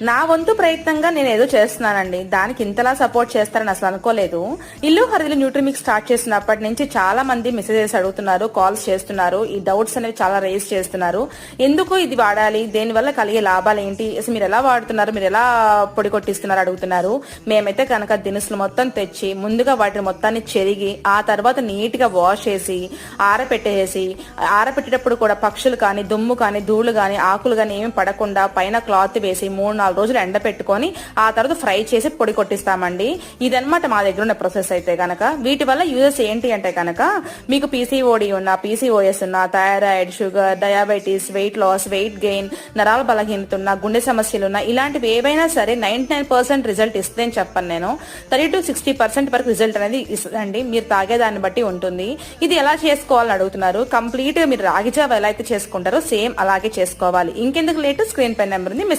నా వంతు ప్రయత్నంగా నేను ఏదో చేస్తున్నానండి. దానికి ఇంతలా సపోర్ట్ చేస్తారని అసలు అనుకోలేదు. ఇల్లు హరిదిలో న్యూట్రిమిక్స్ స్టార్ట్ చేసినప్పటి నుంచి చాలా మంది మెసేజెస్ అడుగుతున్నారు, కాల్స్ చేస్తున్నారు, ఈ డౌట్స్ అనేవి చాలా రేస్ చేస్తున్నారు. ఎందుకు ఇది వాడాలి, దేని వల్ల కలిగే లాభాలు ఏంటి, అసలు మీరు ఎలా వాడుతున్నారు, మీరు ఎలా పొడి కొట్టిస్తున్నారు అడుగుతున్నారు. మేమైతే కనుక దినుసులు మొత్తం తెచ్చి ముందుగా వాటిని మొత్తాన్ని చెరిగి ఆ తర్వాత నీట్ గా వాష్ చేసి ఆరపెట్టేటప్పుడు కూడా పక్షులు కానీ దుమ్ము కానీ ధూళి కానీ ఆకులు కానీ ఏమి పడకుండా పైన క్లాత్ వేసి 3-4 రోజులు ఎండ పెట్టుకొని ఆ తర్వాత ఫ్రై చేసి పొడి కొట్టిస్తామండి. ఇదన్నమాట మా దగ్గర ఉన్న ప్రాసెస్. అయితే కనుక వీటి వల్ల యూజెస్ ఏంటి అంటే కనుక మీకు పీసీఓడి ఉన్నా, పీసీఓఎస్ ఉన్నా, thyroid, sugar, diabetes, weight loss, weight gain, నరాల బలహీనత ఉన్నా, గుండె సమస్యలు ఉన్నా, ఇలాంటివి ఏవైనా సరే 99% రిజల్ట్ ఇస్తుందని చెప్పను నేను. 30-60% వరకు రిజల్ట్ అనేది ఇస్తుందండి. మీరు తాగేదాన్ని బట్టి ఉంటుంది. ఇది ఎలా చేసుకోవాలని అడుగుతున్నారు. కంప్లీట్ గా మీరు రాగి జావ ఎలా అయితే చేసుకుంటారో సేమ్ అలాగే చేసుకోవాలి. ఇంకెందుకు లేటు, స్క్రీన్ పై నెంబర్ ఉంది, మెసేజ్